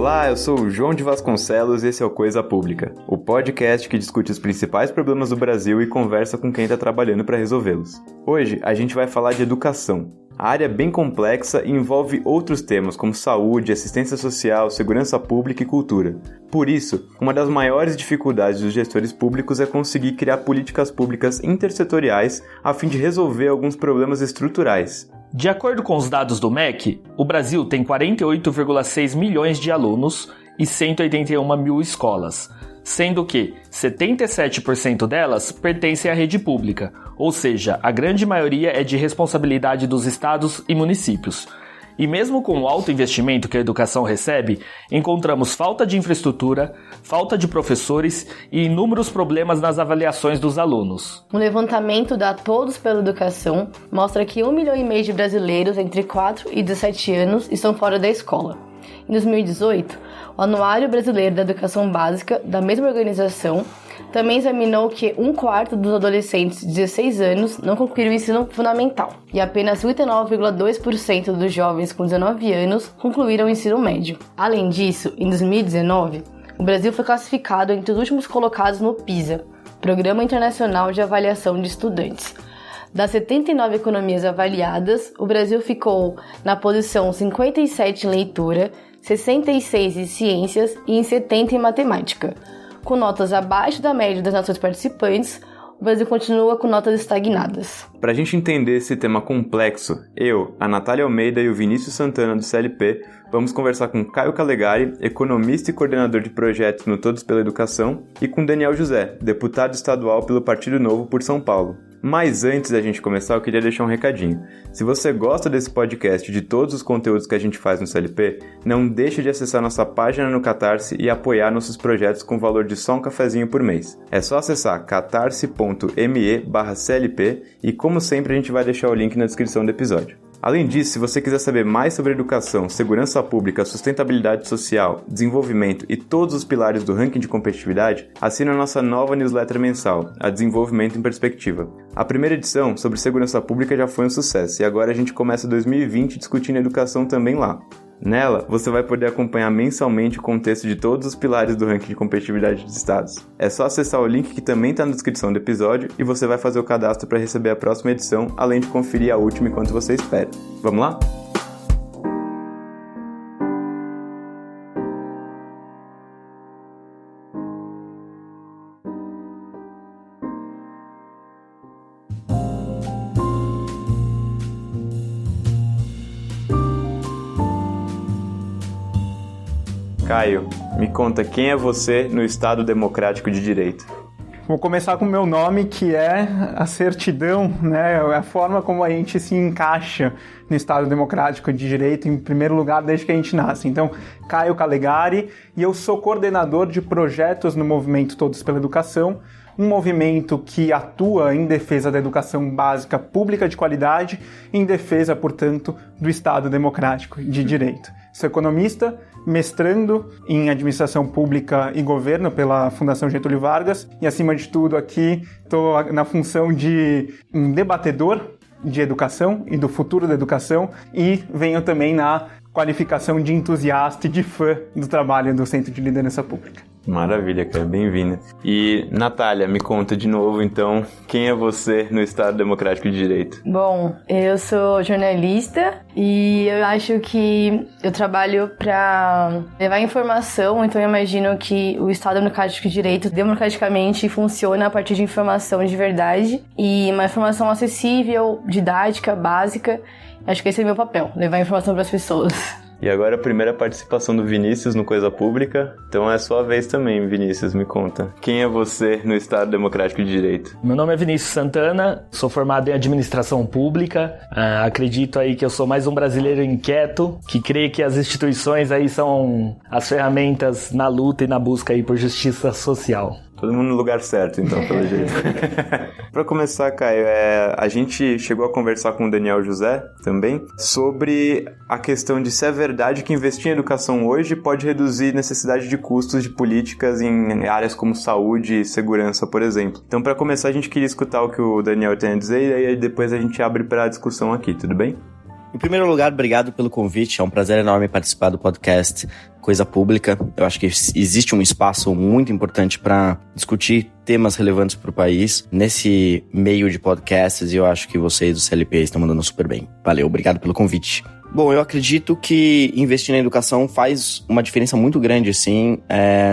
Olá, eu sou o João de Vasconcelos e esse é o Coisa Pública, o podcast que discute os principais problemas do Brasil e conversa com quem está trabalhando para resolvê-los. Hoje a gente vai falar de educação. A área é bem complexa e envolve outros temas como saúde, assistência social, segurança pública e cultura. Por isso, uma das maiores dificuldades dos gestores públicos é conseguir criar políticas públicas intersetoriais a fim de resolver alguns problemas estruturais. De acordo com os dados do MEC, o Brasil tem 48,6 milhões de alunos e 181 mil escolas, sendo que 77% delas pertencem à rede pública, ou seja, a grande maioria é de responsabilidade dos estados e municípios. E mesmo com o alto investimento que a educação recebe, encontramos falta de infraestrutura, falta de professores e inúmeros problemas nas avaliações dos alunos. Um levantamento da Todos pela Educação mostra que 1,5 milhão de brasileiros entre 4 e 17 anos estão fora da escola. Em 2018, o Anuário Brasileiro da Educação Básica, da mesma organização, também examinou que 1/4 dos adolescentes de 16 anos não concluíram o ensino fundamental e apenas 39,2% dos jovens com 19 anos concluíram o ensino médio. Além disso, em 2019, o Brasil foi classificado entre os últimos colocados no PISA, Programa Internacional de Avaliação de Estudantes. Das 79 economias avaliadas, o Brasil ficou na posição 57 em leitura, 66 em ciências e em 70 em matemática. Com notas abaixo da média das nações participantes, o Brasil continua com notas estagnadas. Para a gente entender esse tema complexo, eu, a Natália Almeida e o Vinícius Santana do CLP vamos conversar com Caio Calegari, economista e coordenador de projetos no Todos pela Educação, e com Daniel José, deputado estadual pelo Partido Novo por São Paulo. Mas antes da gente começar, eu queria deixar um recadinho. Se você gosta desse podcast e de todos os conteúdos que a gente faz no CLP, não deixe de acessar nossa página no Catarse e apoiar nossos projetos com o valor de só um cafezinho por mês. É só acessar catarse.me/CLP e, como sempre, a gente vai deixar o link na descrição do episódio. Além disso, se você quiser saber mais sobre educação, segurança pública, sustentabilidade social, desenvolvimento e todos os pilares do ranking de competitividade, assine a nossa nova newsletter mensal, a Desenvolvimento em Perspectiva. A primeira edição sobre segurança pública já foi um sucesso e agora a gente começa 2020 discutindo educação também lá. Nela, você vai poder acompanhar mensalmente o contexto de todos os pilares do ranking de competitividade dos estados. É só acessar o link que também está na descrição do episódio e você vai fazer o cadastro para receber a próxima edição, além de conferir a última enquanto você espera. Vamos lá? Caio, me conta, quem é você no Estado Democrático de Direito? Vou começar com o meu nome, que é a certidão, né? A forma como a gente se encaixa no Estado Democrático de Direito, em primeiro lugar, desde que a gente nasce. Então, Caio Calegari, e eu sou coordenador de projetos no movimento Todos pela Educação, um movimento que atua em defesa da educação básica pública de qualidade, em defesa, portanto, do Estado Democrático de Direito. Sou economista, mestrando em Administração Pública e Governo pela Fundação Getúlio Vargas e, acima de tudo, aqui estou na função de um debatedor de educação e do futuro da educação e venho também na qualificação de entusiasta e de fã do trabalho do Centro de Liderança Pública. Maravilha, cara, bem-vinda. E, Natália, me conta de novo, então, quem é você no Estado Democrático de Direito? Bom, eu sou jornalista e eu acho que eu trabalho para levar informação, então eu imagino que o Estado Democrático de Direito democraticamente funciona a partir de informação de verdade e uma informação acessível, didática, básica. Acho que esse é o meu papel, levar informação para as pessoas. E agora a primeira participação do Vinícius no Coisa Pública. Então é sua vez também, Vinícius, me conta. Quem é você no Estado Democrático de Direito? Meu nome é Vinícius Santana, sou formado em Administração Pública. Acredito aí que eu sou mais um brasileiro inquieto, que crê que as instituições aí são as ferramentas na luta e na busca aí por justiça social. Todo mundo no lugar certo, então, pelo jeito. Para começar, Caio, a gente chegou a conversar com o Daniel José também sobre a questão de se é verdade que investir em educação hoje pode reduzir necessidade de custos de políticas em áreas como saúde e segurança, por exemplo. Então, para começar, a gente queria escutar o que o Daniel tem a dizer e aí depois a gente abre para a discussão aqui, tudo bem? Em primeiro lugar, obrigado pelo convite. É um prazer enorme participar do podcast Coisa Pública. Eu acho que existe um espaço muito importante para discutir temas relevantes para o país nesse meio de podcasts, e eu acho que vocês do CLP estão mandando super bem. Valeu, obrigado pelo convite. Bom, eu acredito que investir na educação faz uma diferença muito grande, sim,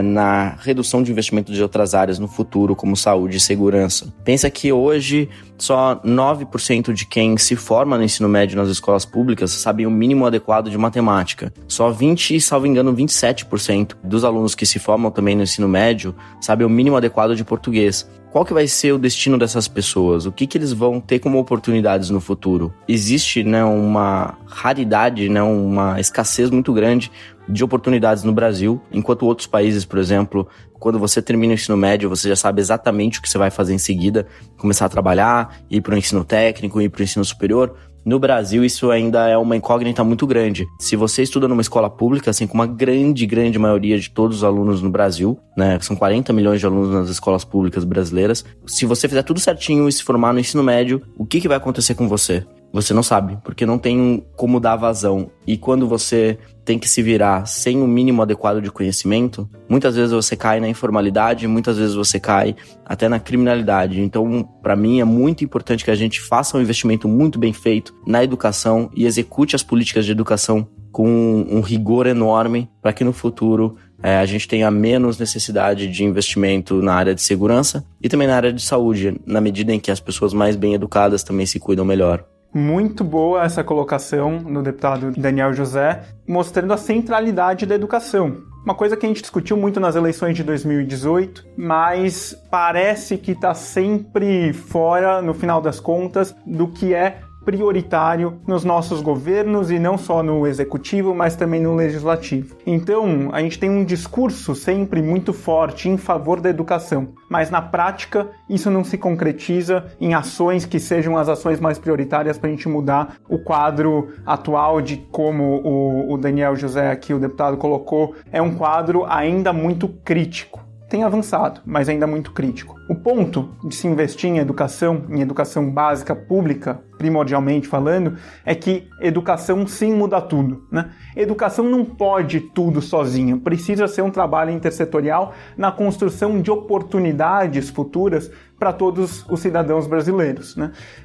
na redução de investimento de outras áreas no futuro, como saúde e segurança. Pensa que hoje só 9% de quem se forma no ensino médio nas escolas públicas sabem o mínimo adequado de matemática. Só 27% dos alunos que se formam também no ensino médio sabem o mínimo adequado de português. Qual que vai ser o destino dessas pessoas? O que eles vão ter como oportunidades no futuro? Existe, uma raridade, uma escassez muito grande de oportunidades no Brasil, enquanto outros países, por exemplo, quando você termina o ensino médio, você já sabe exatamente o que você vai fazer em seguida, começar a trabalhar, ir para o ensino técnico, ir para o ensino superior. No Brasil, isso ainda é uma incógnita muito grande. Se você estuda numa escola pública, assim como a grande maioria de todos os alunos no Brasil, são 40 milhões de alunos nas escolas públicas brasileiras, se você fizer tudo certinho e se formar no ensino médio, o que vai acontecer com você? Você não sabe, porque não tem como dar vazão. E quando você tem que se virar sem o mínimo adequado de conhecimento, muitas vezes você cai na informalidade, muitas vezes você cai até na criminalidade. Então, para mim, é muito importante que a gente faça um investimento muito bem feito na educação e execute as políticas de educação com um rigor enorme para que no futuro a gente tenha menos necessidade de investimento na área de segurança e também na área de saúde, na medida em que as pessoas mais bem educadas também se cuidam melhor. Muito boa essa colocação do deputado Daniel José, mostrando a centralidade da educação. Uma coisa que a gente discutiu muito nas eleições de 2018, mas parece que está sempre fora, no final das contas, do que é prioritário nos nossos governos, e não só no executivo, mas também no legislativo. Então, a gente tem um discurso sempre muito forte em favor da educação, mas na prática isso não se concretiza em ações que sejam as ações mais prioritárias para a gente mudar o quadro atual de, como o Daniel José aqui, o deputado, colocou, é um quadro ainda muito crítico. Tem avançado, mas ainda muito crítico. O ponto de se investir em educação básica pública, primordialmente falando, é que educação sim muda tudo, Educação não pode tudo sozinha, precisa ser um trabalho intersetorial na construção de oportunidades futuras para todos os cidadãos brasileiros,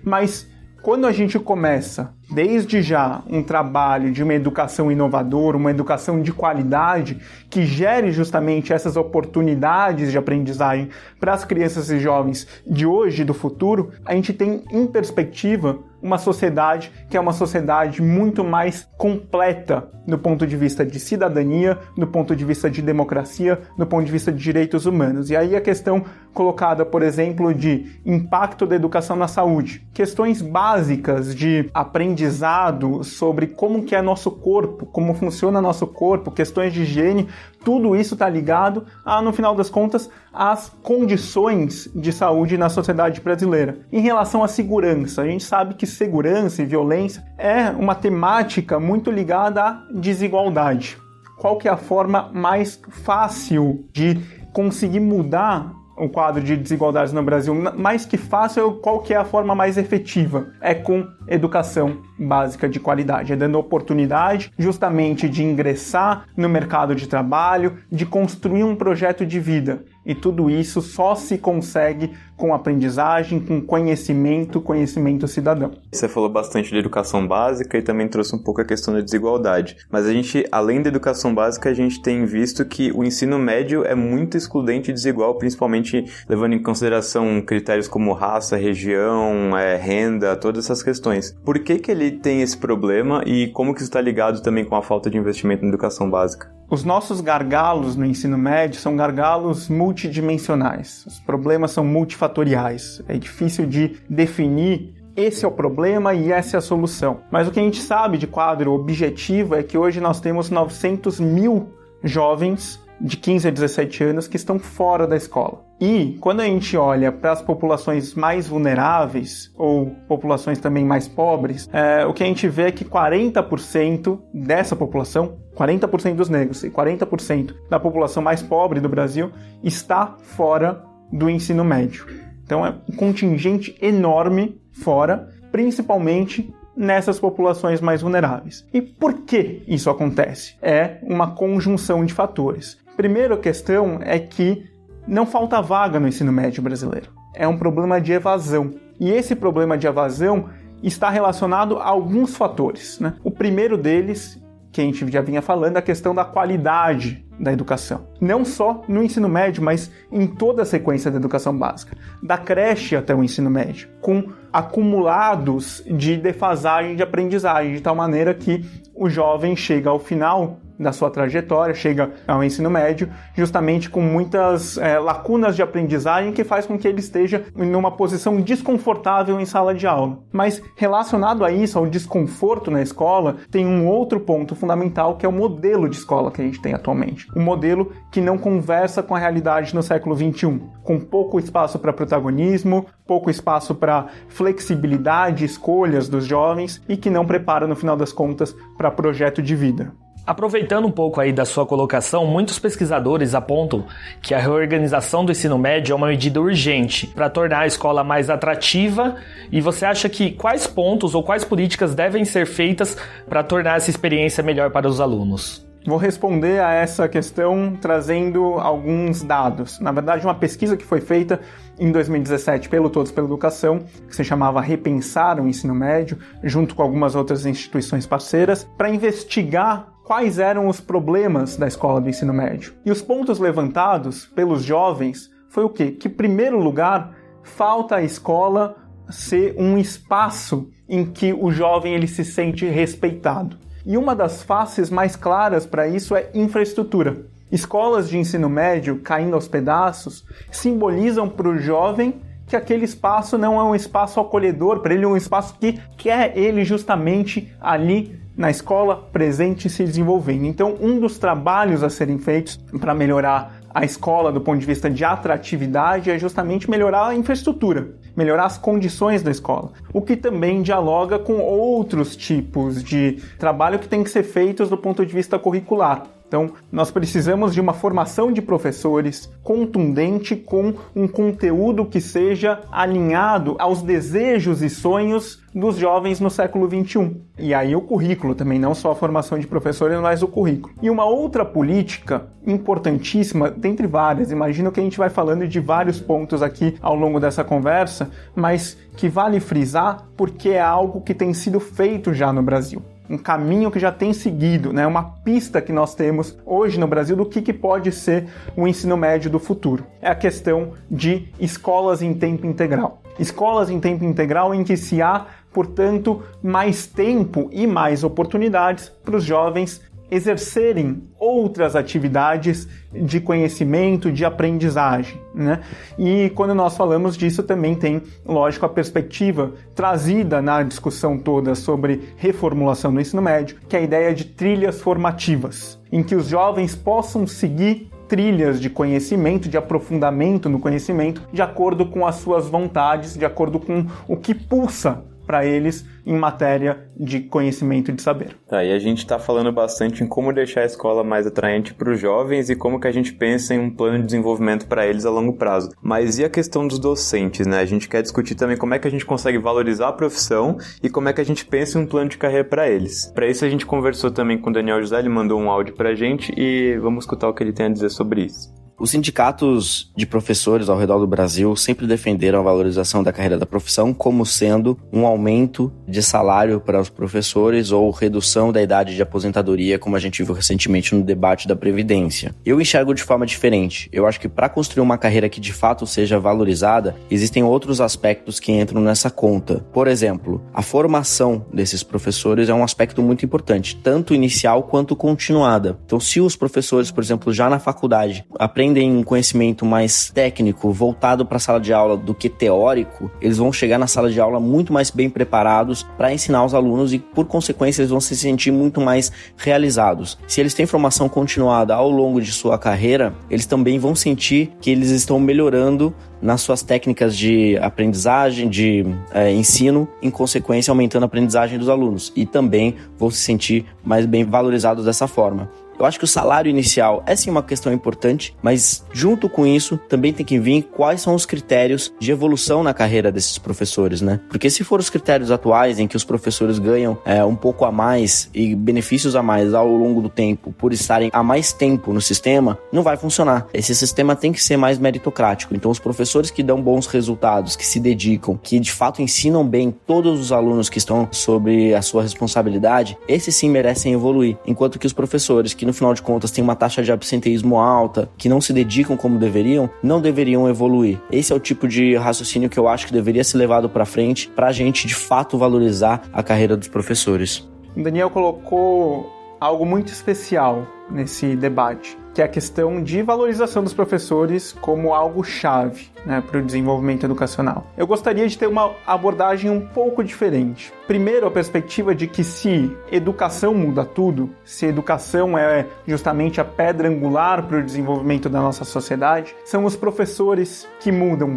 Mas quando a gente começa, desde já, um trabalho de uma educação inovadora, uma educação de qualidade, que gere justamente essas oportunidades de aprendizagem para as crianças e jovens de hoje e do futuro, a gente tem em perspectiva uma sociedade que é uma sociedade muito mais completa do ponto de vista de cidadania, do ponto de vista de democracia, do ponto de vista de direitos humanos. E aí a questão colocada, por exemplo, de impacto da educação na saúde. Questões básicas de aprendizado sobre como que é nosso corpo, como funciona nosso corpo, questões de higiene, tudo isso está ligado, no final das contas, às condições de saúde na sociedade brasileira. Em relação à segurança, a gente sabe que segurança e violência é uma temática muito ligada à desigualdade. Qual que é a forma mais fácil de conseguir mudar o quadro de desigualdades no Brasil? Mais que fácil, qual que é a forma mais efetiva? É com educação básica de qualidade, é dando oportunidade justamente de ingressar no mercado de trabalho, de construir um projeto de vida. E tudo isso só se consegue com aprendizagem, com conhecimento cidadão. Você falou bastante de educação básica e também trouxe um pouco a questão da desigualdade. Mas a gente, além da educação básica, a gente tem visto que o ensino médio é muito excludente e desigual, principalmente levando em consideração critérios como raça, região, renda, todas essas questões. Por que ele tem esse problema e como que isso está ligado também com a falta de investimento na educação básica? Os nossos gargalos no ensino médio são gargalos multidimensionais. Os problemas são multifatoriais. É difícil de definir esse é o problema e essa é a solução. Mas o que a gente sabe de quadro objetivo é que hoje nós temos 900 mil jovens de 15 a 17 anos que estão fora da escola. E quando a gente olha para as populações mais vulneráveis ou populações também mais pobres, o que a gente vê é que 40% dessa população, 40% dos negros e 40% da população mais pobre do Brasil está fora do ensino médio. Então é um contingente enorme fora, principalmente nessas populações mais vulneráveis. E por que isso acontece? É uma conjunção de fatores. Primeira questão é que não falta vaga no ensino médio brasileiro. É um problema de evasão. E esse problema de evasão está relacionado a alguns fatores, né? O primeiro deles, que a gente já vinha falando, é a questão da qualidade da educação. Não só no ensino médio, mas em toda a sequência da educação básica. Da creche até o ensino médio, com acumulados de defasagem de aprendizagem, de tal maneira que o jovem chega ao final da sua trajetória, chega ao ensino médio, justamente com muitas lacunas de aprendizagem que faz com que ele esteja em uma posição desconfortável em sala de aula. Mas relacionado a isso, ao desconforto na escola, tem um outro ponto fundamental, que é o modelo de escola que a gente tem atualmente. Um modelo que não conversa com a realidade no século XXI, com pouco espaço para protagonismo, pouco espaço para flexibilidade, escolhas dos jovens e que não prepara, no final das contas, para projeto de vida. Aproveitando um pouco aí da sua colocação, muitos pesquisadores apontam que a reorganização do ensino médio é uma medida urgente para tornar a escola mais atrativa, e você acha que quais pontos ou quais políticas devem ser feitas para tornar essa experiência melhor para os alunos? Vou responder a essa questão trazendo alguns dados. Na verdade, uma pesquisa que foi feita em 2017 pelo Todos pela Educação, que se chamava Repensar o Ensino Médio, junto com algumas outras instituições parceiras, para investigar quais eram os problemas da escola do ensino médio. E os pontos levantados pelos jovens foi o quê? Que, em primeiro lugar, falta à escola ser um espaço em que o jovem ele se sente respeitado. E uma das faces mais claras para isso é infraestrutura. Escolas de ensino médio caindo aos pedaços simbolizam para o jovem que aquele espaço não é um espaço acolhedor, para ele é um espaço que quer ele justamente ali na escola, presente e se desenvolvendo. Então, um dos trabalhos a serem feitos para melhorar a escola do ponto de vista de atratividade é justamente melhorar a infraestrutura, melhorar as condições da escola, o que também dialoga com outros tipos de trabalho que tem que ser feitos do ponto de vista curricular. Então, nós precisamos de uma formação de professores contundente, com um conteúdo que seja alinhado aos desejos e sonhos dos jovens no século XXI. E aí o currículo também, não só a formação de professores, mas o currículo. E uma outra política importantíssima, dentre várias, imagino que a gente vai falando de vários pontos aqui ao longo dessa conversa, mas que vale frisar porque é algo que tem sido feito já no Brasil. Um caminho que já tem seguido, né? Uma pista que nós temos hoje no Brasil do que pode ser o ensino médio do futuro. É a questão de escolas em tempo integral. Escolas em tempo integral em que se há, portanto, mais tempo e mais oportunidades para os jovens exercerem outras atividades de conhecimento, de aprendizagem, né? E quando nós falamos disso, também tem, lógico, a perspectiva trazida na discussão toda sobre reformulação do ensino médio, que é a ideia de trilhas formativas, em que os jovens possam seguir trilhas de conhecimento, de aprofundamento no conhecimento, de acordo com as suas vontades, de acordo com o que pulsa para eles em matéria de conhecimento e de saber. Tá, e a gente está falando bastante em como deixar a escola mais atraente para os jovens e como que a gente pensa em um plano de desenvolvimento para eles a longo prazo. Mas e a questão dos docentes, né? A gente quer discutir também como é que a gente consegue valorizar a profissão e como é que a gente pensa em um plano de carreira para eles. Para isso a gente conversou também com o Daniel José, ele mandou um áudio para a gente e vamos escutar o que ele tem a dizer sobre isso. Os sindicatos de professores ao redor do Brasil sempre defenderam a valorização da carreira da profissão como sendo um aumento de salário para os professores ou redução da idade de aposentadoria, como a gente viu recentemente no debate da Previdência. Eu enxergo de forma diferente. Eu acho que para construir uma carreira que de fato seja valorizada, existem outros aspectos que entram nessa conta. Por exemplo, a formação desses professores é um aspecto muito importante, tanto inicial quanto continuada. Então, se os professores, por exemplo, já na faculdade aprendem um conhecimento mais técnico, voltado para a sala de aula do que teórico, eles vão chegar na sala de aula muito mais bem preparados para ensinar os alunos e, por consequência, eles vão se sentir muito mais realizados. Se eles têm formação continuada ao longo de sua carreira, eles também vão sentir que eles estão melhorando nas suas técnicas de aprendizagem, de ensino, em consequência aumentando a aprendizagem dos alunos, e também vão se sentir mais bem valorizados dessa forma. Eu acho que o salário inicial é sim uma questão importante, mas junto com isso também tem que vir quais são os critérios de evolução na carreira desses professores, né? Porque se for os critérios atuais em que os professores ganham um pouco a mais e benefícios a mais ao longo do tempo por estarem há mais tempo no sistema, não vai funcionar. Esse sistema tem que ser mais meritocrático. Então os professores que dão bons resultados, que se dedicam, que de fato ensinam bem todos os alunos que estão sobre a sua responsabilidade, esses sim merecem evoluir. Enquanto que os professores que no final de contas têm uma taxa de absenteísmo alta, que não se dedicam como deveriam, não deveriam evoluir. Esse é o tipo de raciocínio que eu acho que deveria ser levado para frente para a gente de fato valorizar a carreira dos professores. O Daniel colocou algo muito especial nesse debate, que é a questão de valorização dos professores como algo chave, né, para o desenvolvimento educacional. Eu gostaria de ter uma abordagem um pouco diferente. Primeiro, a perspectiva de que se educação muda tudo, se educação é justamente a pedra angular para o desenvolvimento da nossa sociedade, são os professores que mudam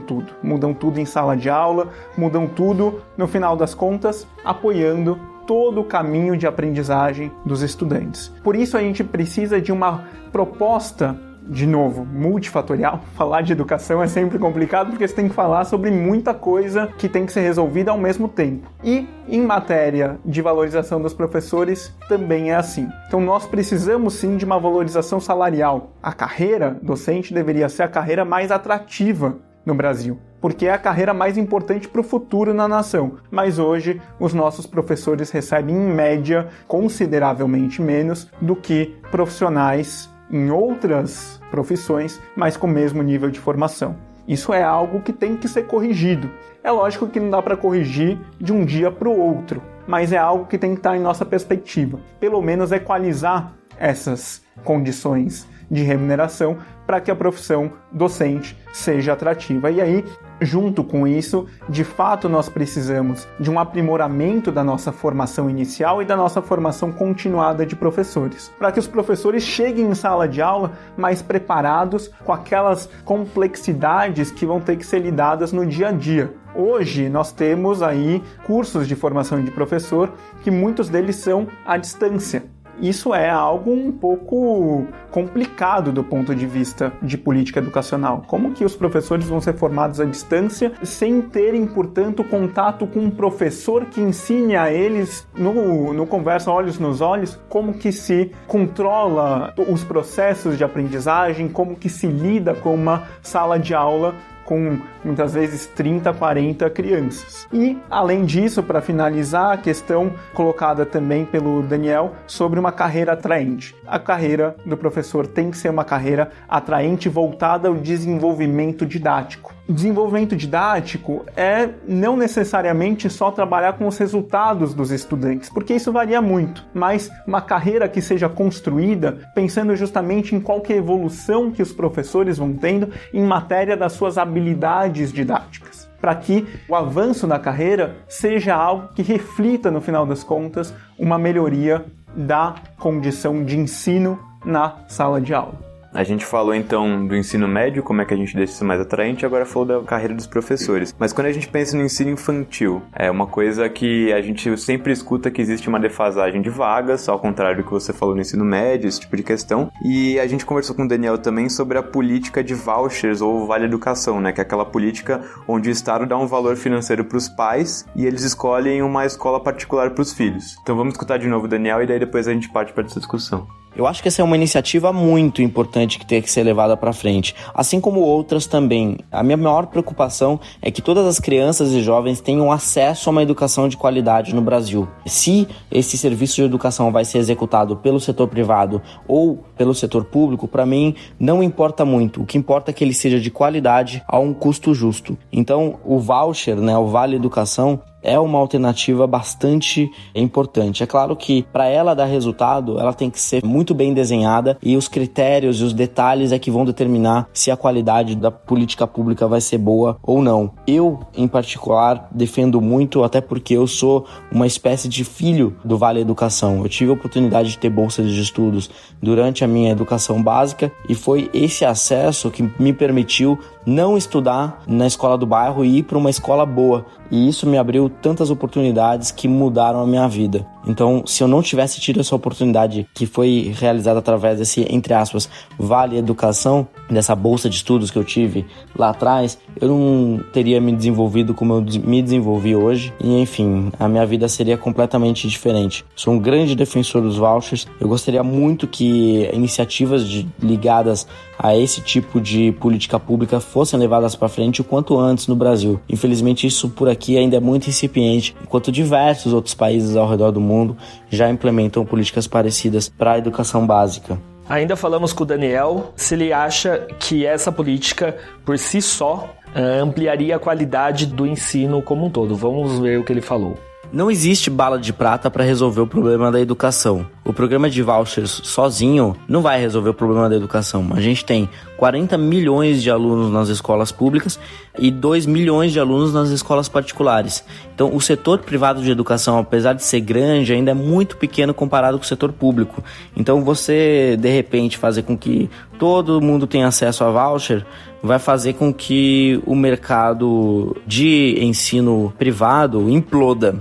tudo em sala de aula, mudam tudo, no final das contas, apoiando todo o caminho de aprendizagem dos estudantes. Por isso a gente precisa de uma proposta, de novo, multifatorial. Falar de educação é sempre complicado porque você tem que falar sobre muita coisa que tem que ser resolvida ao mesmo tempo. E em matéria de valorização dos professores também é assim. Então nós precisamos sim de uma valorização salarial. A carreira docente deveria ser a carreira mais atrativa no Brasil, porque é a carreira mais importante para o futuro na nação. Mas hoje, os nossos professores recebem, em média, consideravelmente menos do que profissionais em outras profissões, mas com o mesmo nível de formação. Isso é algo que tem que ser corrigido. É lógico que não dá para corrigir de um dia para o outro, mas é algo que tem que estar em nossa perspectiva. Pelo menos equalizar essas condições de remuneração para que a profissão docente seja atrativa. E aí, junto com isso, de fato nós precisamos de um aprimoramento da nossa formação inicial e da nossa formação continuada de professores, para que os professores cheguem em sala de aula mais preparados com aquelas complexidades que vão ter que ser lidadas no dia a dia. Hoje nós temos aí cursos de formação de professor que muitos deles são à distância. Isso é algo um pouco complicado do ponto de vista de política educacional. Como que os professores vão ser formados à distância sem terem, portanto, contato com um professor que ensine a eles, no conversa olhos nos olhos, como que se controla os processos de aprendizagem, como que se lida com uma sala de aula com muitas vezes 30, 40 crianças. E, além disso, para finalizar, a questão colocada também pelo Daniel sobre uma carreira atraente. A carreira do professor tem que ser uma carreira atraente voltada ao desenvolvimento didático. O desenvolvimento didático é não necessariamente só trabalhar com os resultados dos estudantes, porque isso varia muito, mas uma carreira que seja construída pensando justamente em qual que é a evolução que os professores vão tendo em matéria das suas habilidades didáticas, para que o avanço na carreira seja algo que reflita, no final das contas, uma melhoria da condição de ensino na sala de aula. A gente falou então do ensino médio, como é que a gente deixa isso mais atraente, agora falou da carreira dos professores. Mas quando a gente pensa no ensino infantil, é uma coisa que a gente sempre escuta que existe uma defasagem de vagas, ao contrário do que você falou no ensino médio, esse tipo de questão. E a gente conversou com o Daniel também sobre a política de vouchers ou Vale Educação, né? Que é aquela política onde o Estado dá um valor financeiro para os pais e eles escolhem uma escola particular para os filhos. Então vamos escutar de novo o Daniel e daí depois a gente parte para essa discussão. Eu acho que essa é uma iniciativa muito importante que tem que ser levada para frente, assim como outras também. A minha maior preocupação é que todas as crianças e jovens tenham acesso a uma educação de qualidade no Brasil. Se esse serviço de educação vai ser executado pelo setor privado ou pelo setor público, para mim não importa muito. O que importa é que ele seja de qualidade a um custo justo. Então, o voucher, né, o Vale Educação, é uma alternativa bastante importante. É claro que para ela dar resultado, ela tem que ser muito bem desenhada e os critérios e os detalhes é que vão determinar se a qualidade da política pública vai ser boa ou não. Eu, em particular, defendo muito, até porque eu sou uma espécie de filho do Vale Educação. Eu tive a oportunidade de ter bolsas de estudos durante a minha educação básica e foi esse acesso que me permitiu não estudar na escola do bairro e ir para uma escola boa. E isso me abriu tantas oportunidades que mudaram a minha vida. Então, se eu não tivesse tido essa oportunidade que foi realizada através desse, entre aspas, Vale Educação, dessa bolsa de estudos que eu tive lá atrás, eu não teria me desenvolvido como eu me desenvolvi hoje. E, enfim, a minha vida seria completamente diferente. Sou um grande defensor dos vouchers. Eu gostaria muito que iniciativas ligadas a esse tipo de política pública fossem levadas para frente o quanto antes no Brasil. Infelizmente, isso por aqui ainda é muito incipiente, enquanto diversos outros países ao redor do mundo já implementam políticas parecidas para a educação básica. Ainda falamos com o Daniel se ele acha que essa política, por si só, ampliaria a qualidade do ensino como um todo. Vamos ver o que ele falou. Não existe bala de prata para resolver o problema da educação. O programa de vouchers sozinho não vai resolver o problema da educação. A gente tem 40 milhões de alunos nas escolas públicas e 2 milhões de alunos nas escolas particulares. Então, o setor privado de educação, apesar de ser grande, ainda é muito pequeno comparado com o setor público. Então, você, de repente, fazer com que todo mundo tenha acesso a voucher vai fazer com que o mercado de ensino privado imploda.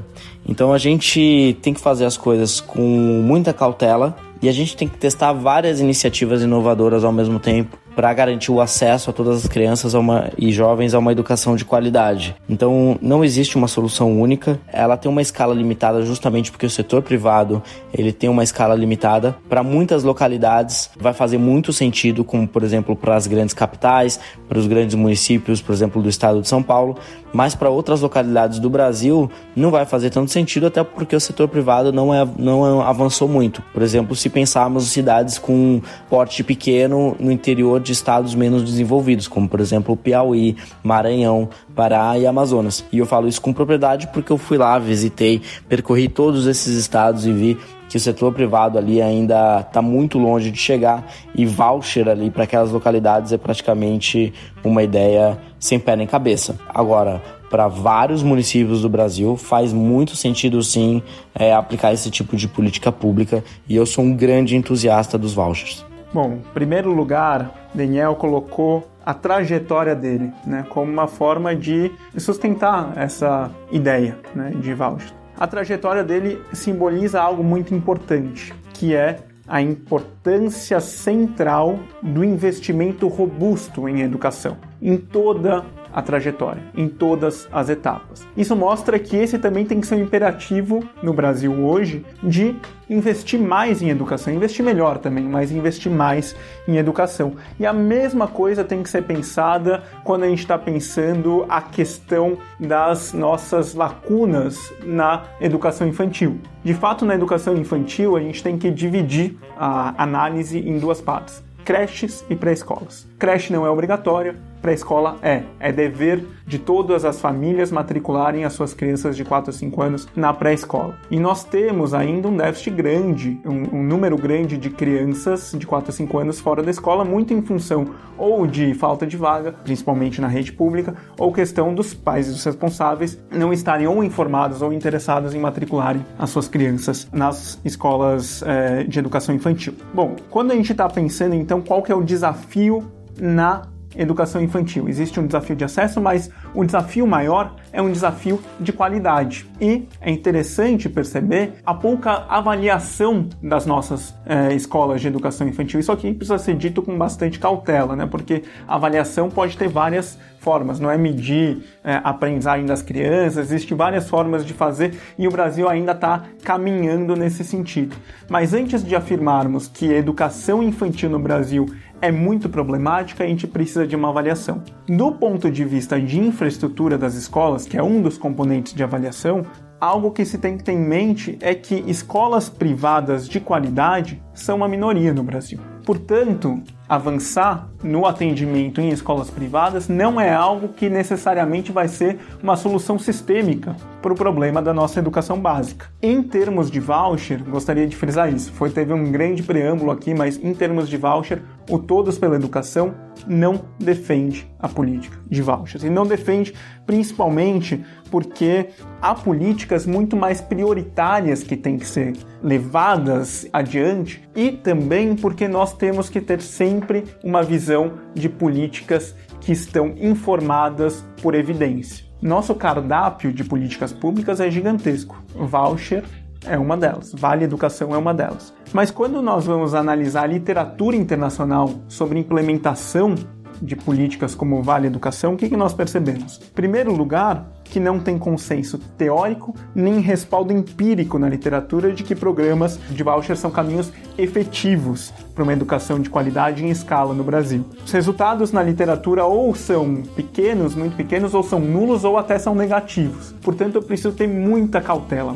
Então a gente tem que fazer as coisas com muita cautela e a gente tem que testar várias iniciativas inovadoras ao mesmo tempo para garantir o acesso a todas as crianças e jovens a uma educação de qualidade. Então, não existe uma solução única. Ela tem uma escala limitada justamente porque o setor privado ele tem uma escala limitada. Para muitas localidades vai fazer muito sentido, como, por exemplo, para as grandes capitais, para os grandes municípios, por exemplo, do estado de São Paulo. Mas para outras localidades do Brasil não vai fazer tanto sentido, até porque o setor privado não avançou muito. Por exemplo, se pensarmos em cidades com porte pequeno no interior de estados menos desenvolvidos, como por exemplo o Piauí, Maranhão, Pará e Amazonas. E eu falo isso com propriedade porque eu fui lá, visitei, percorri todos esses estados e vi que o setor privado ali ainda está muito longe de chegar e voucher ali para aquelas localidades é praticamente uma ideia sem pé nem cabeça. Agora, para vários municípios do Brasil faz muito sentido sim aplicar esse tipo de política pública e eu sou um grande entusiasta dos vouchers. Bom, em primeiro lugar, Daniel colocou a trajetória dele, né, como uma forma de sustentar essa ideia, né, de voucher. A trajetória dele simboliza algo muito importante, que é a importância central do investimento robusto em educação, em toda a trajetória, em todas as etapas. Isso mostra que esse também tem que ser um imperativo no Brasil hoje de investir mais em educação, investir melhor também, mas investir mais em educação. E a mesma coisa tem que ser pensada quando a gente está pensando a questão das nossas lacunas na educação infantil. De fato, na educação infantil, a gente tem que dividir a análise em duas partes: creches e pré-escolas. Creche não é obrigatória, pré-escola é dever de todas as famílias matricularem as suas crianças de 4 a 5 anos na pré-escola. E nós temos ainda um déficit grande, um número grande de crianças de 4 a 5 anos fora da escola, muito em função ou de falta de vaga, principalmente na rede pública, ou questão dos pais e dos responsáveis não estarem ou informados ou interessados em matricularem as suas crianças nas escolas de educação infantil. Bom, quando a gente está pensando então qual que é o desafio na educação infantil. Existe um desafio de acesso, mas o desafio maior é um desafio de qualidade. E é interessante perceber a pouca avaliação das nossas escolas de educação infantil. Isso aqui precisa ser dito com bastante cautela, né? Porque a avaliação pode ter várias formas, não é medir a aprendizagem das crianças, existem várias formas de fazer e o Brasil ainda está caminhando nesse sentido. Mas antes de afirmarmos que a educação infantil no Brasil é muito problemática, a gente precisa de uma avaliação. Do ponto de vista de infraestrutura das escolas, que é um dos componentes de avaliação, algo que se tem que ter em mente é que escolas privadas de qualidade são uma minoria no Brasil. Portanto, avançar no atendimento em escolas privadas não é algo que necessariamente vai ser uma solução sistêmica para o problema da nossa educação básica. Em termos de voucher, gostaria de frisar isso, teve um grande preâmbulo aqui, mas em termos de voucher, o Todos pela Educação não defende a política de vouchers. E não defende principalmente porque há políticas muito mais prioritárias que têm que ser levadas adiante e também porque nós temos que ter sempre uma visão de políticas que estão informadas por evidência. Nosso cardápio de políticas públicas é gigantesco. Voucher é uma delas, Vale Educação é uma delas. Mas quando nós vamos analisar a literatura internacional sobre implementação de políticas como Vale Educação, o que nós percebemos? Em primeiro lugar, que não tem consenso teórico nem respaldo empírico na literatura de que programas de voucher são caminhos efetivos para uma educação de qualidade em escala no Brasil. Os resultados na literatura ou são pequenos, muito pequenos, ou são nulos ou até são negativos. Portanto, eu preciso ter muita cautela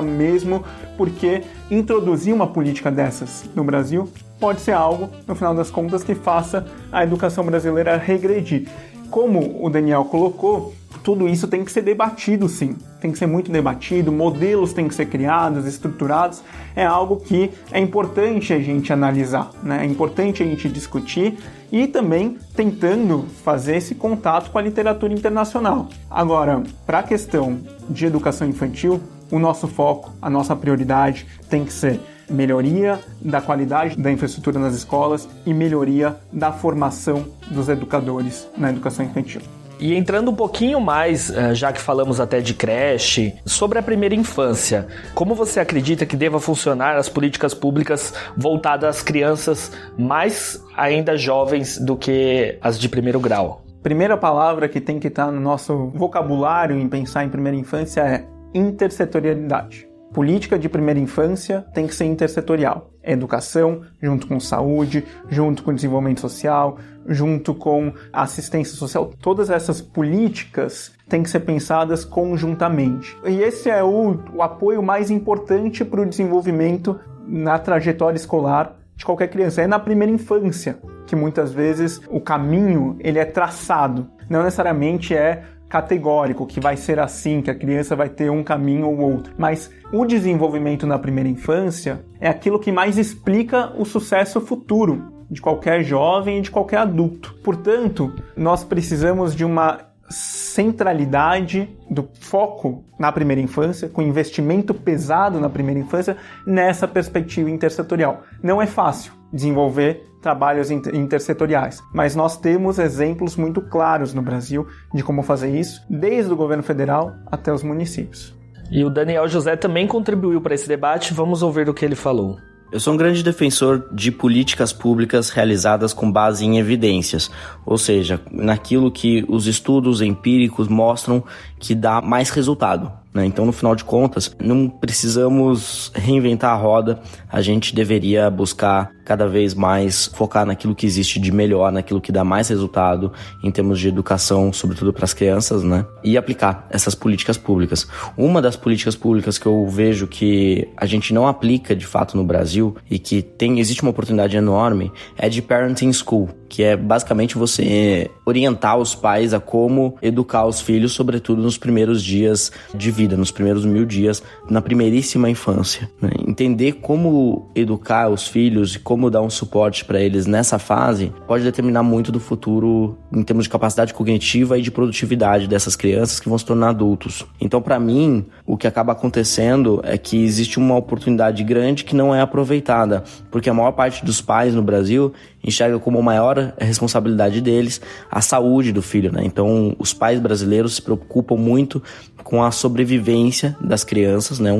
mesmo, porque introduzir uma política dessas no Brasil pode ser algo, no final das contas, que faça a educação brasileira regredir. Como o Daniel colocou, tudo isso tem que ser debatido, sim. Tem que ser muito debatido, modelos têm que ser criados, estruturados. É algo que é importante a gente analisar, né? É importante a gente discutir e também tentando fazer esse contato com a literatura internacional. Agora, para a questão de educação infantil, o nosso foco, a nossa prioridade tem que ser melhoria da qualidade da infraestrutura nas escolas e melhoria da formação dos educadores na educação infantil. E entrando um pouquinho mais, já que falamos até de creche, sobre a primeira infância, como você acredita que deva funcionar as políticas públicas voltadas às crianças mais ainda jovens do que as de primeiro grau? Primeira palavra que tem que estar no nosso vocabulário em pensar em primeira infância é intersetorialidade. Política de primeira infância tem que ser intersetorial. Educação, junto com saúde, junto com desenvolvimento social, junto com assistência social. Todas essas políticas têm que ser pensadas conjuntamente. E esse é o apoio mais importante para o desenvolvimento na trajetória escolar de qualquer criança. É na primeira infância que muitas vezes o caminho ele é traçado. Não necessariamente é categórico, que vai ser assim, que a criança vai ter um caminho ou outro. Mas o desenvolvimento na primeira infância é aquilo que mais explica o sucesso futuro de qualquer jovem e de qualquer adulto. Portanto, nós precisamos de uma centralidade do foco na primeira infância, com investimento pesado na primeira infância, nessa perspectiva intersetorial. Não é fácil desenvolver trabalhos intersetoriais, mas nós temos exemplos muito claros no Brasil de como fazer isso, desde o governo federal até os municípios. E o Daniel José também contribuiu para esse debate, vamos ouvir o que ele falou. Eu sou um grande defensor de políticas públicas realizadas com base em evidências, ou seja, naquilo que os estudos empíricos mostram que dá mais resultado, né? Então, no final de contas, não precisamos reinventar a roda, a gente deveria buscar cada vez mais focar naquilo que existe de melhor, naquilo que dá mais resultado em termos de educação, sobretudo para as crianças, né? E aplicar essas políticas públicas. Uma das políticas públicas que eu vejo que a gente não aplica de fato no Brasil e que existe uma oportunidade enorme é de Parenting School, que é basicamente você orientar os pais a como educar os filhos, sobretudo nos primeiros dias de vida, nos primeiros 1000 dias, na primeiríssima infância, né? Entender como educar os filhos e como dar um suporte para eles nessa fase pode determinar muito do futuro em termos de capacidade cognitiva e de produtividade dessas crianças que vão se tornar adultos. Então, para mim, o que acaba acontecendo é que existe uma oportunidade grande que não é aproveitada, porque a maior parte dos pais no Brasil enxerga como a maior responsabilidade deles a saúde do filho, né? Então, os pais brasileiros se preocupam muito com a sobrevivência das crianças, né?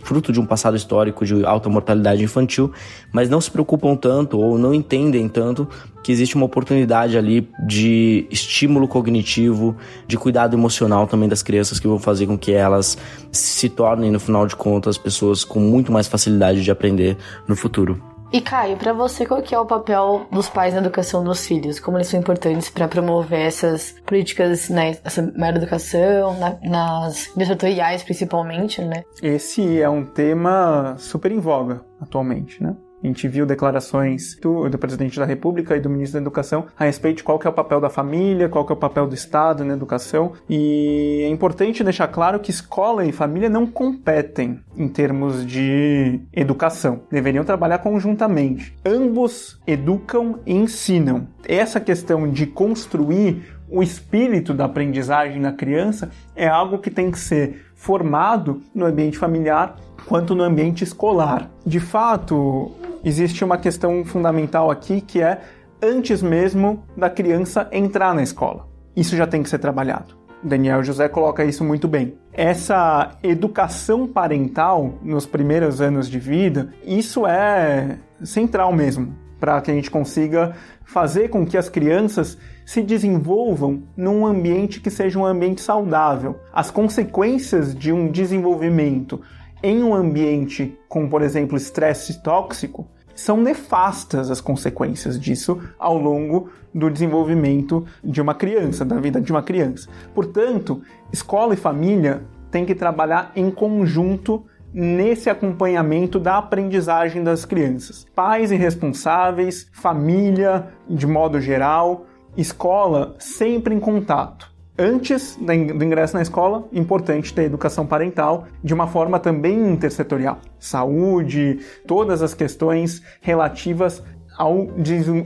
Fruto de um passado histórico de alta mortalidade infantil, mas não se preocupam tanto ou não entendem tanto que existe uma oportunidade ali de estímulo cognitivo, de cuidado emocional também das crianças, que vão fazer com que elas se tornem, no final de contas, pessoas com muito mais facilidade de aprender no futuro. E Caio, para você, qual que é o papel dos pais na educação dos filhos? Como eles são importantes para promover essas políticas, né, essa maior educação, nas intersetoriais principalmente, né? Esse é um tema super em voga atualmente, né? A gente viu declarações do presidente da República e do ministro da Educação a respeito de qual que é o papel da família, qual que é o papel do Estado na educação. E é importante deixar claro que escola e família não competem em termos de educação. Deveriam trabalhar conjuntamente. Ambos educam e ensinam. Essa questão de construir o espírito da aprendizagem na criança é algo que tem que ser formado no ambiente familiar quanto no ambiente escolar. De fato, existe uma questão fundamental aqui que é antes mesmo da criança entrar na escola. Isso já tem que ser trabalhado. Daniel José coloca isso muito bem. Essa educação parental nos primeiros anos de vida, isso é central mesmo, para que a gente consiga fazer com que as crianças se desenvolvam num ambiente que seja um ambiente saudável. As consequências de um desenvolvimento em um ambiente com, por exemplo, estresse tóxico, são nefastas as consequências disso ao longo do desenvolvimento de uma criança, da vida de uma criança. Portanto, escola e família têm que trabalhar em conjunto nesse acompanhamento da aprendizagem das crianças. Pais e responsáveis, família de modo geral, escola sempre em contato. Antes do ingresso na escola, importante ter educação parental de uma forma também intersetorial. Saúde, todas as questões relativas ao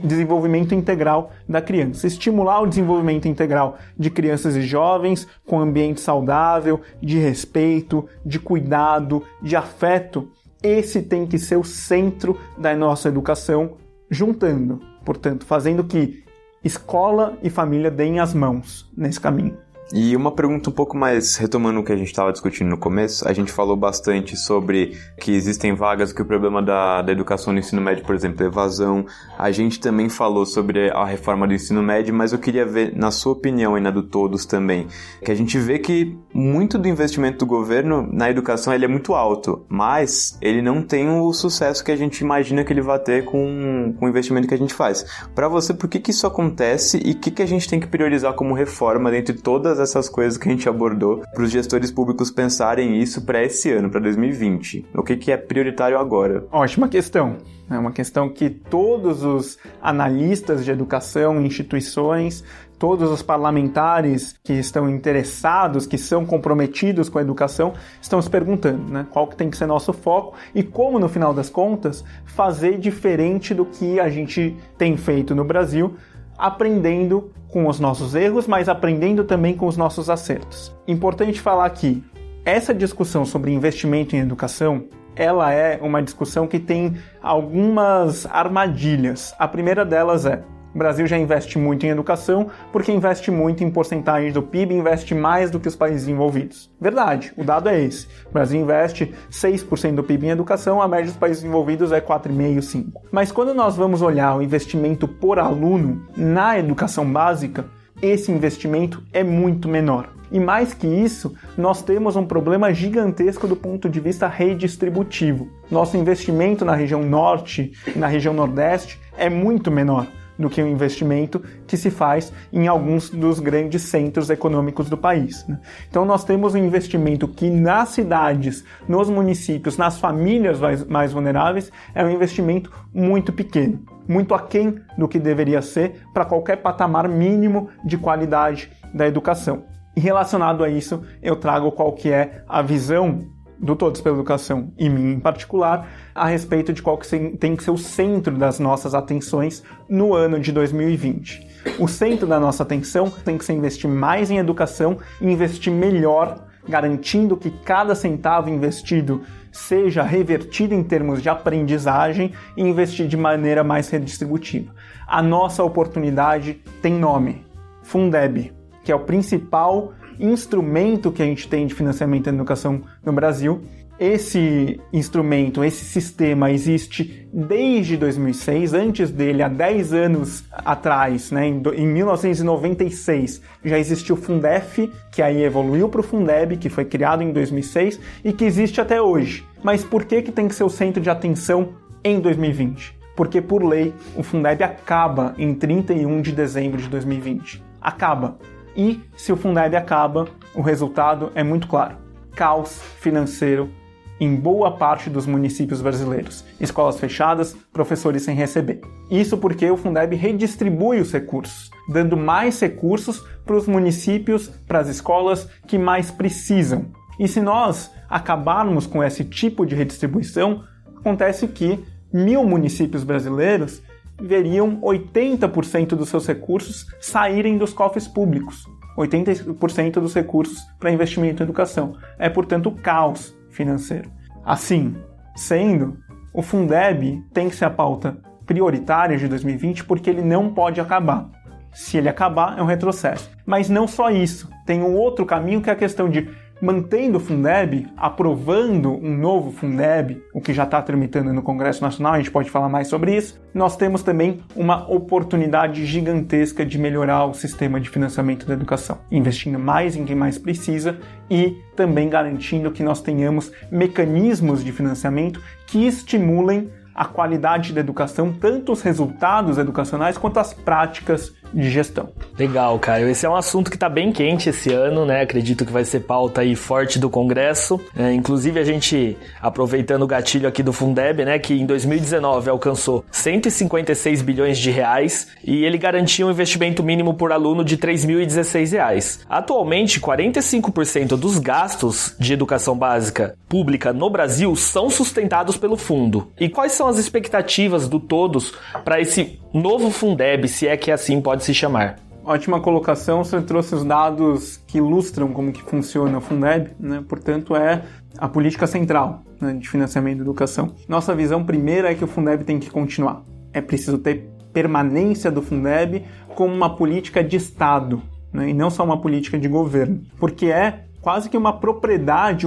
desenvolvimento integral da criança. Estimular o desenvolvimento integral de crianças e jovens com ambiente saudável, de respeito, de cuidado, de afeto. Esse tem que ser o centro da nossa educação, juntando, portanto, fazendo que escola e família deem as mãos nesse caminho. E uma pergunta um pouco mais, retomando o que a gente estava discutindo no começo, a gente falou bastante sobre que existem vagas, que o problema da educação no ensino médio, por exemplo, é evasão. A gente também falou sobre a reforma do ensino médio, mas eu queria ver, na sua opinião e na do todos também, que a gente vê que muito do investimento do governo na educação ele é muito alto, mas ele não tem o sucesso que a gente imagina que ele vai ter com o investimento que a gente faz. Para você, por que isso acontece e o que a gente tem que priorizar como reforma dentre todas essas coisas que a gente abordou para os gestores públicos pensarem isso para esse ano, para 2020? O que é prioritário agora? Ótima questão. É uma questão que todos os analistas de educação, instituições, todos os parlamentares que estão interessados, que são comprometidos com a educação, estão se perguntando, né? Qual que tem que ser nosso foco e como, no final das contas, fazer diferente do que a gente tem feito no Brasil, aprendendo com os nossos erros, mas aprendendo também com os nossos acertos. Importante falar que essa discussão sobre investimento em educação, ela é uma discussão que tem algumas armadilhas. A primeira delas é: o Brasil já investe muito em educação porque investe muito em porcentagem do PIB, investe mais do que os países desenvolvidos. Verdade, o dado é esse. O Brasil investe 6% do PIB em educação, a média dos países desenvolvidos é 4,5%, 5%. Mas quando nós vamos olhar o investimento por aluno na educação básica, esse investimento é muito menor. E mais que isso, nós temos um problema gigantesco do ponto de vista redistributivo. Nosso investimento na região norte e na região nordeste é muito menor do que o investimento que se faz em alguns dos grandes centros econômicos do país, né? Então nós temos um investimento que nas cidades, nos municípios, nas famílias mais vulneráveis, é um investimento muito pequeno, muito aquém do que deveria ser para qualquer patamar mínimo de qualidade da educação. E relacionado a isso, eu trago qual que é a visão do Todos pela Educação, e minha em particular, a respeito de qual que tem que ser o centro das nossas atenções no ano de 2020. O centro da nossa atenção tem que ser investir mais em educação e investir melhor, garantindo que cada centavo investido seja revertido em termos de aprendizagem e investir de maneira mais redistributiva. A nossa oportunidade tem nome: Fundeb, que é o principal instrumento que a gente tem de financiamento da educação no Brasil. Esse instrumento, esse sistema existe desde 2006, antes dele, há 10 anos atrás, né, em 1996, já existiu o Fundef, que aí evoluiu para o Fundeb, que foi criado em 2006 e que existe até hoje. Mas por que tem que ser o centro de atenção em 2020? Porque, por lei, o Fundeb acaba em 31 de dezembro de 2020. Acaba. E, se o Fundeb acaba, o resultado é muito claro: caos financeiro em boa parte dos municípios brasileiros. Escolas fechadas, professores sem receber. Isso porque o Fundeb redistribui os recursos, dando mais recursos para os municípios, para as escolas que mais precisam. E se nós acabarmos com esse tipo de redistribuição, acontece que 1.000 municípios brasileiros veriam 80% dos seus recursos saírem dos cofres públicos. 80% dos recursos para investimento em educação. É, portanto, caos financeiro. Assim sendo, o Fundeb tem que ser a pauta prioritária de 2020 porque ele não pode acabar. Se ele acabar, é um retrocesso. Mas não só isso. Tem um outro caminho que é a questão de mantendo o Fundeb, aprovando um novo Fundeb, o que já está tramitando no Congresso Nacional, a gente pode falar mais sobre isso, nós temos também uma oportunidade gigantesca de melhorar o sistema de financiamento da educação, investindo mais em quem mais precisa e também garantindo que nós tenhamos mecanismos de financiamento que estimulem a qualidade da educação, tanto os resultados educacionais quanto as práticas de gestão. Legal, Caio. Esse é um assunto que está bem quente esse ano, né? Acredito que vai ser pauta aí forte do Congresso. Inclusive, a gente, aproveitando o gatilho aqui do Fundeb, né? Que em 2019 alcançou 156 bilhões de reais e ele garantia um investimento mínimo por aluno de R$ 3.016. Atualmente, 45% dos gastos de educação básica pública no Brasil são sustentados pelo fundo. E quais são as expectativas do Todos para esse novo Fundeb, se é que assim pode se chamar? Ótima colocação, você trouxe os dados que ilustram como que funciona o Fundeb, né? Portanto, é a política central, né, de financiamento da educação. Nossa visão primeira é que o Fundeb tem que continuar. É preciso ter permanência do Fundeb como uma política de Estado, né, e não só uma política de governo, porque é quase que uma propriedade,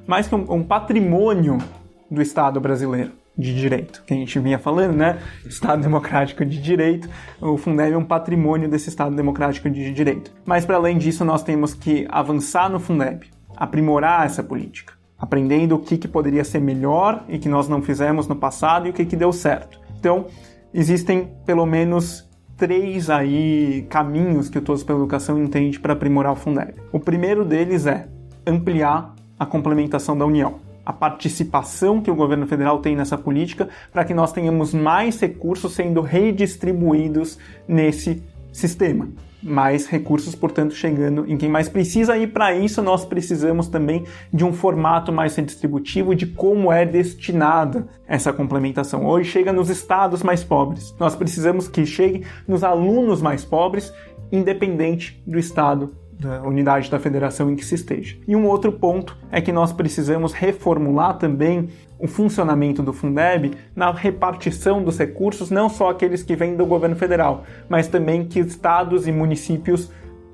mais que um patrimônio do Estado brasileiro de direito, que a gente vinha falando, né? Estado democrático de direito, o Fundeb é um patrimônio desse Estado democrático de direito. Mas, para além disso, nós temos que avançar no Fundeb, aprimorar essa política, aprendendo o que poderia ser melhor e que nós não fizemos no passado e o que deu certo. Então, existem pelo menos 3 caminhos que o Todos pela Educação entende para aprimorar o Fundeb. O primeiro deles é ampliar a complementação da União, a participação que o governo federal tem nessa política para que nós tenhamos mais recursos sendo redistribuídos nesse sistema. Mais recursos, portanto, chegando em quem mais precisa, e para isso nós precisamos também de um formato mais redistributivo de como é destinada essa complementação. Hoje chega nos estados mais pobres. Nós precisamos que chegue nos alunos mais pobres, independente do estado, da unidade da federação em que se esteja. E um outro ponto é que nós precisamos reformular também o funcionamento do Fundeb na repartição dos recursos, não só aqueles que vêm do governo federal, mas também que estados e municípios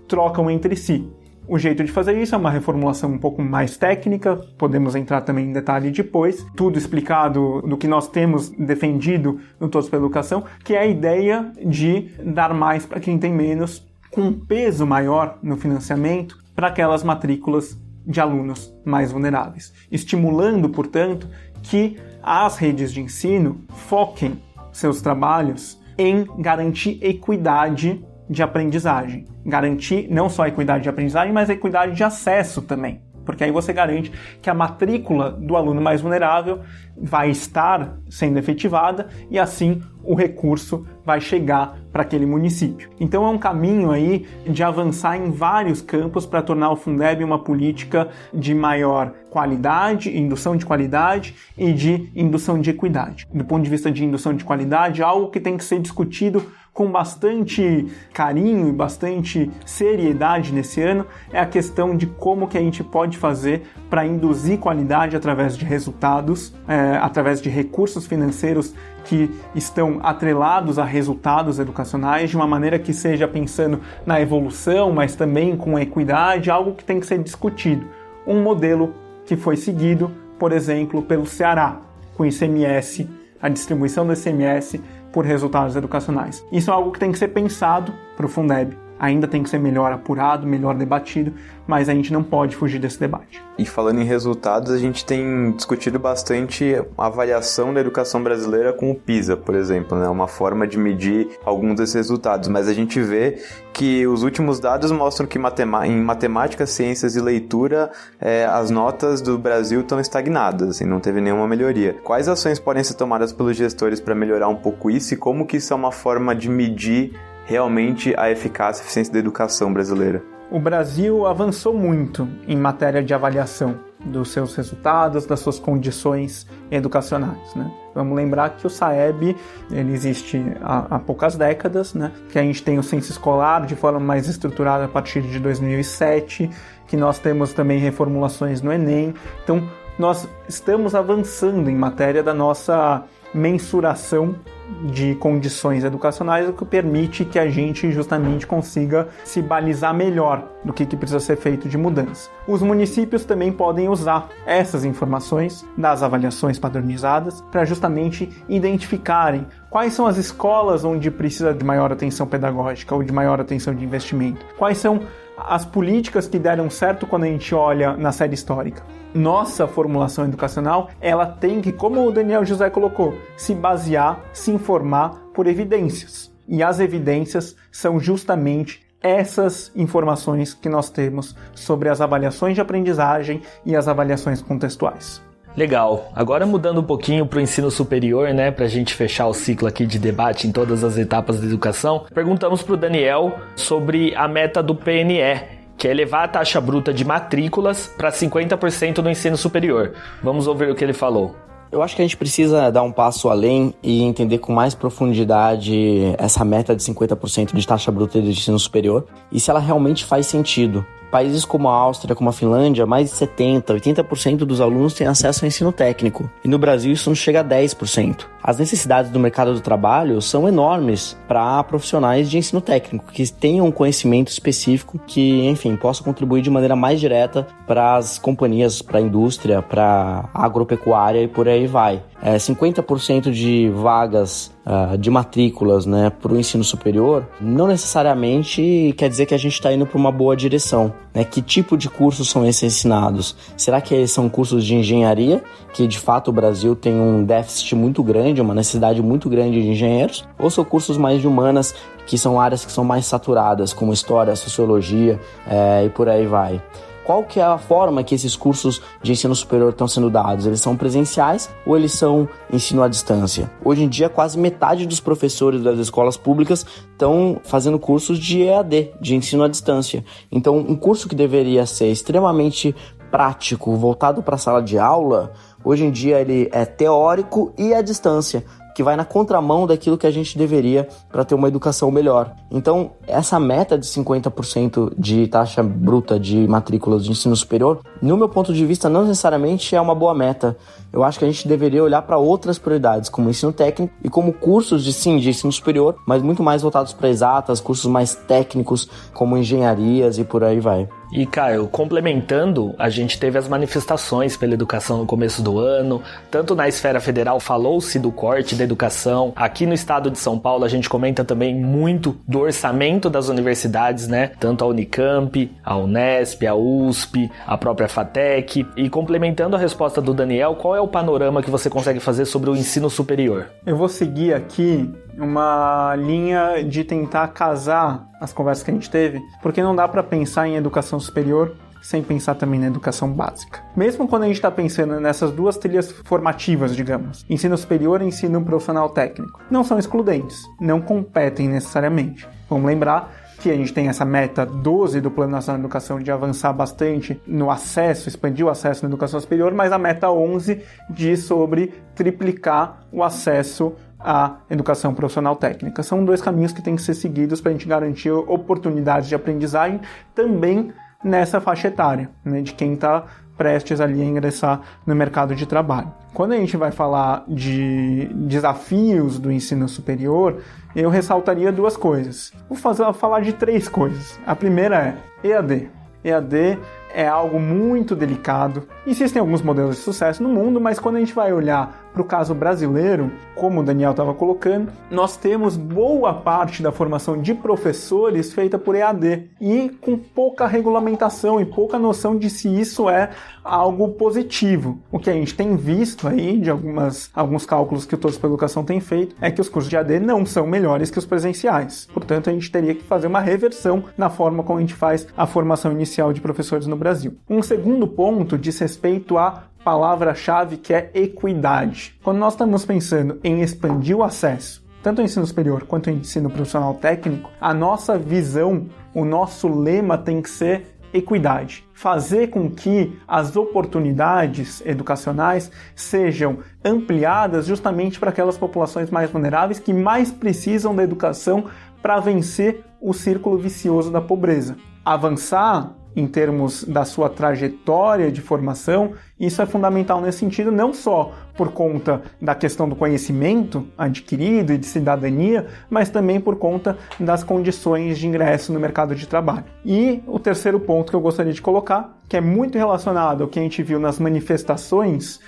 trocam entre si. O jeito de fazer isso é uma reformulação um pouco mais técnica, podemos entrar também em detalhe depois, tudo explicado do que nós temos defendido no Todos pela Educação, que é a ideia de dar mais para quem tem menos, com um peso maior no financiamento para aquelas matrículas de alunos mais vulneráveis, estimulando, portanto, que as redes de ensino foquem seus trabalhos em garantir equidade de aprendizagem. Garantir não só a equidade de aprendizagem, mas a equidade de acesso também. Porque aí você garante que a matrícula do aluno mais vulnerável vai estar sendo efetivada e assim o recurso vai chegar para aquele município. Então é um caminho aí de avançar em vários campos para tornar o Fundeb uma política de maior qualidade, indução de qualidade e de indução de equidade. Do ponto de vista de indução de qualidade, algo que tem que ser discutido com bastante carinho e bastante seriedade nesse ano é a questão de como que a gente pode fazer para induzir qualidade através de resultados, através de recursos financeiros que estão atrelados a resultados educacionais de uma maneira que seja pensando na evolução, mas também com equidade, algo que tem que ser discutido. Um modelo que foi seguido, por exemplo, pelo Ceará, com o ICMS, a distribuição do ICMS por resultados educacionais. Isso é algo que tem que ser pensado para o Fundeb. Ainda tem que ser melhor apurado, melhor debatido, mas a gente não pode fugir desse debate. E falando em resultados, a gente tem discutido bastante a avaliação da educação brasileira com o PISA, por exemplo, né? Uma forma de medir alguns desses resultados, mas a gente vê que os últimos dados mostram que em matemática, ciências e leitura, as notas do Brasil estão estagnadas, assim, não teve nenhuma melhoria. Quais ações podem ser tomadas pelos gestores para melhorar um pouco isso e como que isso é uma forma de medir realmente a eficácia e eficiência da educação brasileira? O Brasil avançou muito em matéria de avaliação dos seus resultados, das suas condições educacionais, né? Vamos lembrar que o SAEB ele existe há poucas décadas, né? Que a gente tem o censo escolar de forma mais estruturada a partir de 2007, que nós temos também reformulações no Enem. Então, nós estamos avançando em matéria da nossa mensuração de condições educacionais, o que permite que a gente justamente consiga se balizar melhor do que precisa ser feito de mudança. Os municípios também podem usar essas informações das avaliações padronizadas para justamente identificarem quais são as escolas onde precisa de maior atenção pedagógica ou de maior atenção de investimento, quais são as políticas que deram certo quando a gente olha na série histórica. Nossa formulação educacional, ela tem que, como o Daniel José colocou, se basear, se informar por evidências. E as evidências são justamente essas informações que nós temos sobre as avaliações de aprendizagem e as avaliações contextuais. Legal. Agora mudando um pouquinho para o ensino superior, né, para a gente fechar o ciclo aqui de debate em todas as etapas da educação, perguntamos para o Daniel sobre a meta do PNE, que é elevar a taxa bruta de matrículas para 50% no ensino superior. Vamos ouvir o que ele falou. Eu acho que a gente precisa dar um passo além e entender com mais profundidade essa meta de 50% de taxa bruta de ensino superior e se ela realmente faz sentido. Países como a Áustria, como a Finlândia, mais de 70%, 80% dos alunos têm acesso ao ensino técnico. E no Brasil isso não chega a 10%. As necessidades do mercado do trabalho são enormes para profissionais de ensino técnico, que tenham um conhecimento específico que, enfim, possa contribuir de maneira mais direta para as companhias, para a indústria, para a agropecuária e por aí vai. 50% de vagas de matrículas, né, para o ensino superior não necessariamente quer dizer que a gente está indo para uma boa direção. Né? Que tipo de cursos são esses ensinados? Será que são cursos de engenharia, que de fato o Brasil tem um déficit muito grande, uma necessidade muito grande de engenheiros? Ou são cursos mais de humanas, que são áreas que são mais saturadas, como história, sociologia e por aí vai? Qual que é a forma que esses cursos de ensino superior estão sendo dados? Eles são presenciais ou eles são ensino à distância? Hoje em dia, quase metade dos professores das escolas públicas estão fazendo cursos de EAD, de ensino à distância. Então, um curso que deveria ser extremamente prático, voltado para a sala de aula, hoje em dia ele é teórico e à distância, que vai na contramão daquilo que a gente deveria para ter uma educação melhor. Então, essa meta de 50% de taxa bruta de matrículas de ensino superior, no meu ponto de vista, não necessariamente é uma boa meta. Eu acho que a gente deveria olhar para outras prioridades, como ensino técnico e como cursos de ensino superior, mas muito mais voltados para exatas, cursos mais técnicos, como engenharias e por aí vai. E, Caio, complementando, a gente teve as manifestações pela educação no começo do ano, tanto na esfera federal falou-se do corte da educação, aqui no estado de São Paulo a gente comenta também muito do orçamento das universidades, né? Tanto a Unicamp, a Unesp, a USP, a própria FATEC. E complementando a resposta do Daniel, qual é o panorama que você consegue fazer sobre o ensino superior? Eu vou seguir aqui uma linha de tentar casar as conversas que a gente teve, porque não dá para pensar em educação superior sem pensar também na educação básica. Mesmo quando a gente está pensando nessas duas trilhas formativas, digamos, ensino superior e ensino profissional técnico, não são excludentes, não competem necessariamente. Vamos lembrar que a gente tem essa meta 12 do Plano Nacional de Educação de avançar bastante no acesso, expandir o acesso na educação superior, mas a meta 11 diz sobre triplicar o acesso à educação profissional técnica. São dois caminhos que têm que ser seguidos para a gente garantir oportunidades de aprendizagem também nessa faixa etária, né, de quem está prestes ali a ingressar no mercado de trabalho. Quando a gente vai falar de desafios do ensino superior, eu ressaltaria duas coisas. Vou falar de três coisas. A primeira é EAD. EAD é algo muito delicado. Existem alguns modelos de sucesso no mundo, mas quando a gente vai olhar para o caso brasileiro, como o Daniel estava colocando, nós temos boa parte da formação de professores feita por EAD e com pouca regulamentação e pouca noção de se isso é algo positivo. O que a gente tem visto aí de alguns cálculos que o Todos pela Educação tem feito é que os cursos de EAD não são melhores que os presenciais. Portanto, a gente teria que fazer uma reversão na forma como a gente faz a formação inicial de professores no Brasil. Um segundo ponto diz respeito à palavra-chave, que é equidade. Quando nós estamos pensando em expandir o acesso, tanto ao ensino superior quanto ao ensino profissional técnico, a nossa visão, o nosso lema tem que ser equidade. Fazer com que as oportunidades educacionais sejam ampliadas justamente para aquelas populações mais vulneráveis que mais precisam da educação para vencer o círculo vicioso da pobreza. Avançar em termos da sua trajetória de formação, isso é fundamental nesse sentido, não só por conta da questão do conhecimento adquirido e de cidadania, mas também por conta das condições de ingresso no mercado de trabalho. E o terceiro ponto que eu gostaria de colocar, que é muito relacionado ao que a gente viu nas manifestações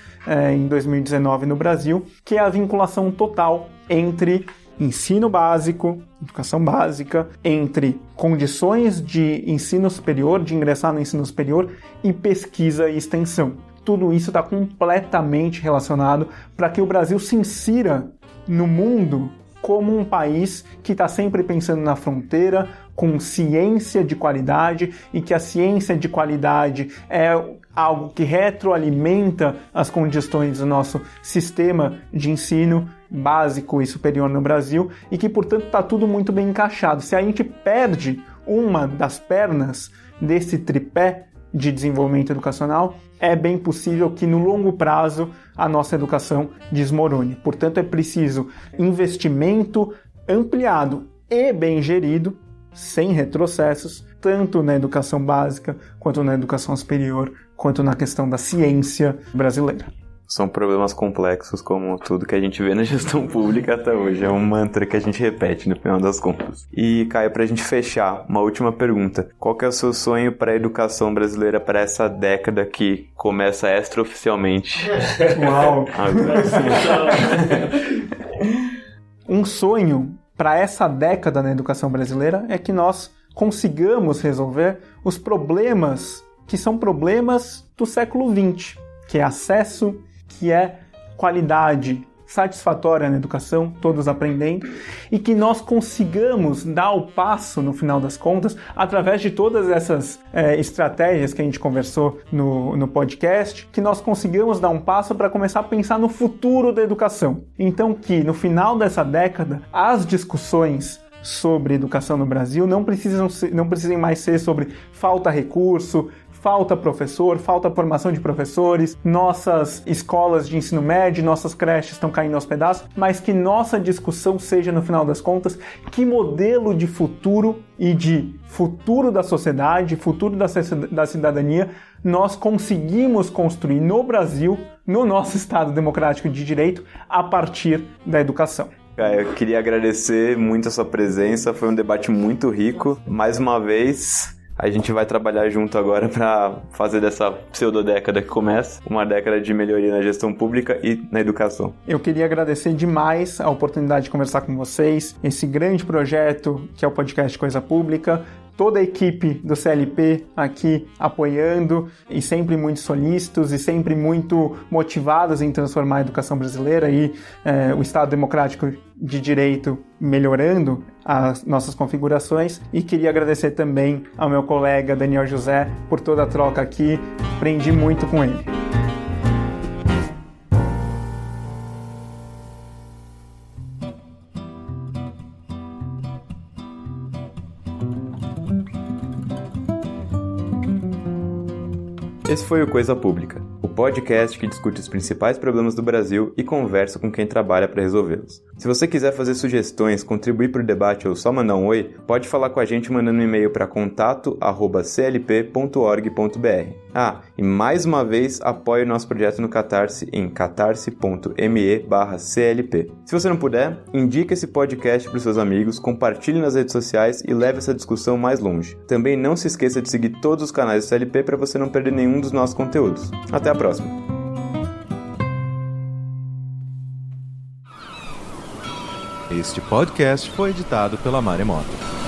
em 2019 no Brasil, que é a vinculação total entre ensino básico, educação básica, entre condições de ensino superior, de ingressar no ensino superior, e pesquisa e extensão. Tudo isso está completamente relacionado para que o Brasil se insira no mundo como um país que está sempre pensando na fronteira, com ciência de qualidade, e que a ciência de qualidade é algo que retroalimenta as condições do nosso sistema de ensino básico e superior no Brasil, e que, portanto, está tudo muito bem encaixado. Se a gente perde uma das pernas desse tripé de desenvolvimento educacional, é bem possível que no longo prazo a nossa educação desmorone. Portanto, é preciso investimento ampliado e bem gerido, sem retrocessos, tanto na educação básica, quanto na educação superior, quanto na questão da ciência brasileira. São problemas complexos, como tudo que a gente vê na gestão pública até hoje. É um mantra que a gente repete no final das contas. E, Caio, pra gente fechar, uma última pergunta. Qual que é o seu sonho para a educação brasileira para essa década que começa extraoficialmente? Uau! Um sonho para essa década na educação brasileira é que nós consigamos resolver os problemas que são problemas do século XX, que é acesso, que é qualidade satisfatória na educação, todos aprendendo, e que nós consigamos dar o passo, no final das contas, através de todas essas estratégias que a gente conversou no podcast, que nós consigamos dar um passo para começar a pensar no futuro da educação. Então que, no final dessa década, as discussões sobre educação no Brasil não precisem mais ser sobre falta recurso, falta professor, falta formação de professores, nossas escolas de ensino médio, nossas creches estão caindo aos pedaços, mas que nossa discussão seja, no final das contas, que modelo de futuro e de futuro da sociedade, futuro da cidadania, nós conseguimos construir no Brasil, no nosso Estado Democrático de Direito, a partir da educação. Eu queria agradecer muito a sua presença, foi um debate muito rico. Mais uma vez, a gente vai trabalhar junto agora para fazer dessa pseudodécada que começa uma década de melhoria na gestão pública e na educação. Eu queria agradecer demais a oportunidade de conversar com vocês, esse grande projeto que é o podcast Coisa Pública, toda a equipe do CLP aqui apoiando e sempre muito solícitos e sempre muito motivados em transformar a educação brasileira e o Estado Democrático de Direito melhorando as nossas configurações. E queria agradecer também ao meu colega Daniel José por toda a troca aqui, aprendi muito com ele. Esse foi o Coisa Pública, o podcast que discute os principais problemas do Brasil e conversa com quem trabalha para resolvê-los. Se você quiser fazer sugestões, contribuir para o debate ou só mandar um oi, pode falar com a gente mandando um e-mail para contato@clp.org.br. E mais uma vez, apoie o nosso projeto no Catarse em catarse.me/clp. Se você não puder, indique esse podcast para os seus amigos, compartilhe nas redes sociais e leve essa discussão mais longe. Também não se esqueça de seguir todos os canais do CLP para você não perder nenhum dos nossos conteúdos. Até a próxima! Este podcast foi editado pela Maremoto.